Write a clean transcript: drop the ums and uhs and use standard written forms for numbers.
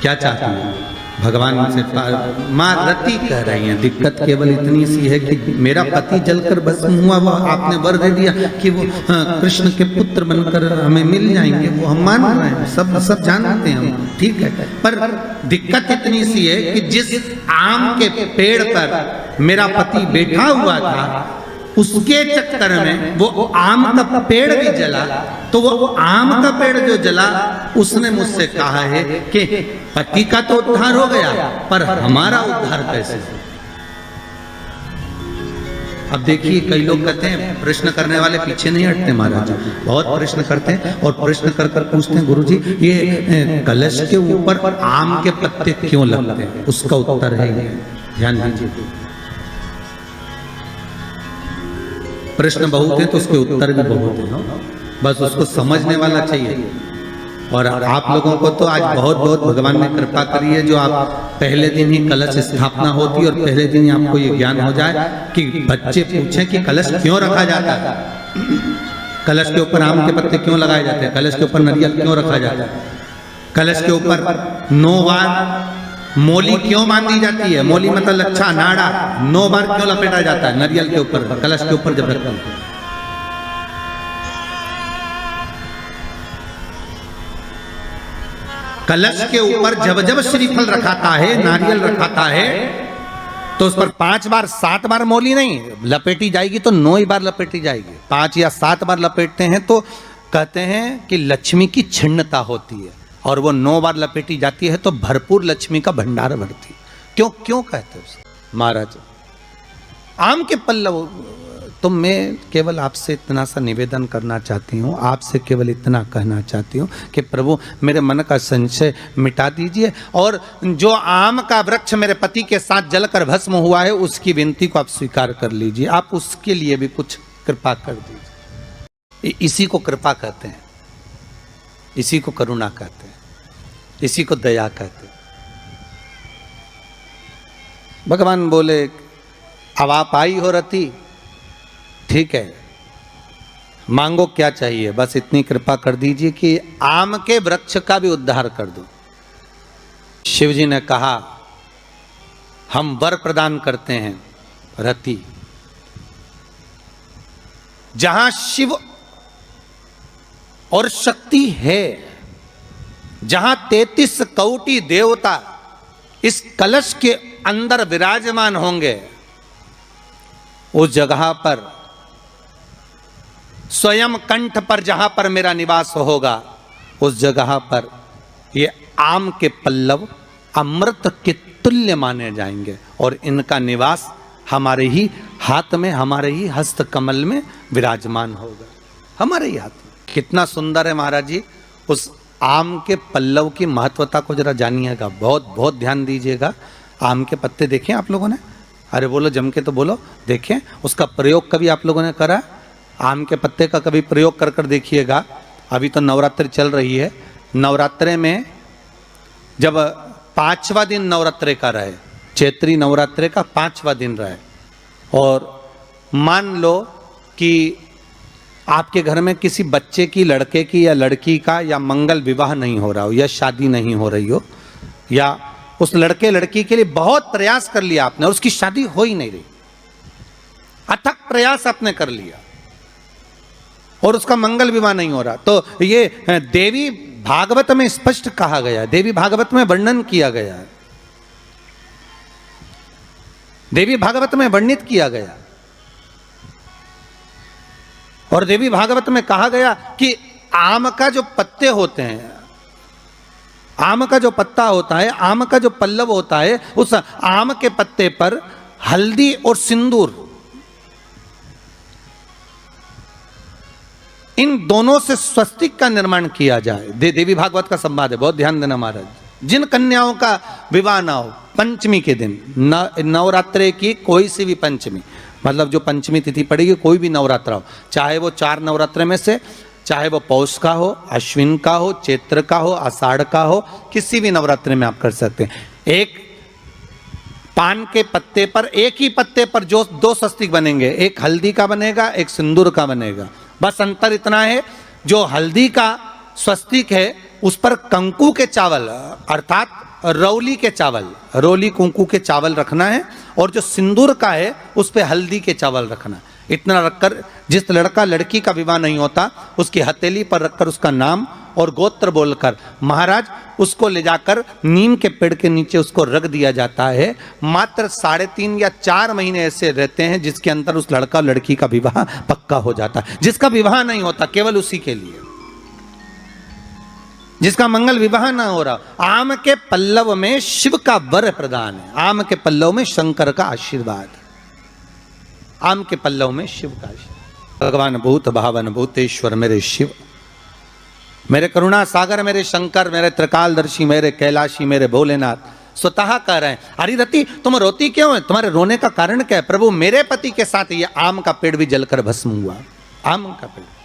क्या चाहती है भगवान से? माँ रति कह रही हैं, दिक्कत केवल इतनी सी है कि मेरा पति जलकर भस्म हुआ, वो आपने वर दे दिया कि वो कृष्ण के पुत्र बनकर हमें मिल जाएंगे, वो हम मान रहे हैं, सब जानते हैं हम, ठीक है। पर दिक्कत इतनी सी है कि जिस आम के पेड़ पर मेरा पति बैठा हुआ था, उसके चक्कर में वो आम का पेड़ भी जला। तो वो आम का पेड़ जो जला, उसने मुझसे कहा है कि पति का तो उद्धार हो गया, पर हमारा उद्धार कैसे? अब देखिए, कई लोग कहते हैं प्रश्न करने वाले पीछे नहीं हटते महाराज, बहुत प्रश्न करते हैं और प्रश्न कर कर पूछते हैं, गुरुजी ये कलश के ऊपर आम के पत्ते क्यों लगते हैं? उसका उत्तर है ये, ध्यान दीजिए। प्रश्न बहुत है तो उसके उत्तर भी बहुत है, बस उसको समझने वाला चाहिए। और आप लोगों को तो आज बहुत बहुत भगवान ने कृपा करी है, जो आप पहले दिन ही कलश स्थापना होती है और पहले दिन ही आपको ये ज्ञान हो जाए कि बच्चे पूछें कि कलश क्यों रखा जाता है, कलश के ऊपर आम के पत्ते क्यों लगाए जाते हैं, कलश के ऊपर नारियल क्यों रखा जाता है, कलश के ऊपर 9 बार मोली क्यों बांधी जाती है, मोली मतलब लच्छा नाड़ा 9 बार क्यों लपेटा जाता है नारियल के ऊपर, कलश के ऊपर जब रखते हैं। कलश के ऊपर जब जब श्रीफल रखाता है, नारियल रखाता है, तो उस पर 5 बार 7 बार मोली नहीं लपेटी जाएगी, तो 9 ही बार लपेटी जाएगी। 5 या 7 बार लपेटते हैं तो कहते हैं कि लक्ष्मी की छिन्नता होती है, और वो 9 बार लपेटी जाती है तो भरपूर लक्ष्मी का भंडार भरती। क्यों कहते हैं महाराज आम के पल्लव? तो मैं केवल आपसे इतना सा निवेदन करना चाहती हूँ, आपसे केवल इतना कहना चाहती हूँ कि प्रभु मेरे मन का संशय मिटा दीजिए, और जो आम का वृक्ष मेरे पति के साथ जलकर भस्म हुआ है, उसकी विनती को आप स्वीकार कर लीजिए, आप उसके लिए भी कुछ कृपा कर दीजिए। इसी को कृपा कहते हैं, इसी को करुणा कहते हैं, इसी को दया कहते हैं। भगवान बोले अब आप आई हो रति, ठीक है, मांगो क्या चाहिए, बस इतनी कृपा कर दीजिए कि आम के वृक्ष का भी उद्धार कर दो। शिव जी ने कहा हम वर प्रदान करते हैं रति, जहां शिव और शक्ति है, जहां 33 कोटि देवता इस कलश के अंदर विराजमान होंगे, उस जगह पर स्वयं कंठ पर जहां पर मेरा निवास होगा, उस जगह पर ये आम के पल्लव अमृत के तुल्य माने जाएंगे, और इनका निवास हमारे ही हाथ में, हमारे ही हस्त कमल में विराजमान होगा, हमारे ही हाथ में। कितना सुंदर है महाराज जी। उस आम के पल्लव की महत्वता को जरा जानिएगा, बहुत बहुत ध्यान दीजिएगा। आम के पत्ते देखें आप लोगों ने? अरे बोलो जम के तो बोलो, देखें। उसका प्रयोग कभी आप लोगों ने करा? आम के पत्ते का कभी प्रयोग कर कर देखिएगा। अभी तो नवरात्रि चल रही है, नवरात्रे में जब 5वां दिन नवरात्रे का रहे, चैत्री नवरात्रे का 5वां दिन रहे, और मान लो कि आपके घर में किसी बच्चे की, लड़के की या लड़की का या मंगल विवाह नहीं हो रहा हो, या शादी नहीं हो रही हो, या उस लड़के लड़की के लिए बहुत प्रयास कर लिया आपने और उसकी शादी हो ही नहीं रही, अथक प्रयास आपने कर लिया और उसका मंगल विवाह नहीं हो रहा, तो ये देवी भागवत में स्पष्ट कहा गया है, देवी भागवत में वर्णन किया गया है, देवी भागवत में वर्णित किया गया, और देवी भागवत में कहा गया कि आम का जो पत्ते होते हैं, आम का जो पत्ता होता है, आम का जो पल्लव होता है, उस आम के पत्ते पर हल्दी और सिंदूर, इन दोनों से स्वस्तिक का निर्माण किया जाए। देवी भागवत का संवाद है, बहुत ध्यान देना महाराज। जिन कन्याओं का विवाह ना हो पंचमी के दिन, नवरात्रे की कोई सी भी पंचमी, मतलब जो पंचमी तिथि पड़ेगी, कोई भी नवरात्रा हो, चाहे वो 4 नवरात्रे में से, चाहे वो पौष का हो, अश्विन का हो, चैत्र का हो, आषाढ़ का हो, किसी भी नवरात्रे में आप कर सकते हैं। एक पान के पत्ते पर, एक ही पत्ते पर जो 2 स्वस्तिक बनेंगे, एक हल्दी का बनेगा, एक सिंदूर का बनेगा। बस अंतर इतना है, जो हल्दी का स्वस्तिक है उस पर कंकु के चावल, अर्थात रौली के चावल, रौली कुंकू के चावल रखना है, और जो सिंदूर का है उस पे हल्दी के चावल रखना। इतना रखकर जिस लड़का लड़की का विवाह नहीं होता उसकी हथेली पर रखकर उसका नाम और गोत्र बोलकर महाराज उसको ले जाकर नीम के पेड़ के नीचे उसको रख दिया जाता है। मात्र 3.5 या 4 महीने ऐसे रहते हैं जिसके अंदर उस लड़का लड़की का विवाह पक्का हो जाता है। जिसका विवाह नहीं होता केवल उसी के लिए, जिसका मंगल विवाह ना हो रहा, आम के पल्लव में शिव का वर प्रदान है, आम के पल्लव में शंकर का आशीर्वाद, आम के पल्लव में शिव का आशीर्वाद। भगवान भूत भावन भूतेश्वर मेरे शिव, मेरे करुणा सागर मेरे शंकर, मेरे त्रिकालदर्शी, मेरे कैलाशी, मेरे भोलेनाथ स्वतः कह रहे हैं, अरे रति तुम रोती क्यों है, तुम्हारे रोने का कारण क्या है? प्रभु मेरे पति के साथ ये आम का पेड़ भी जलकर भस्म हुआ, आम का पेड़।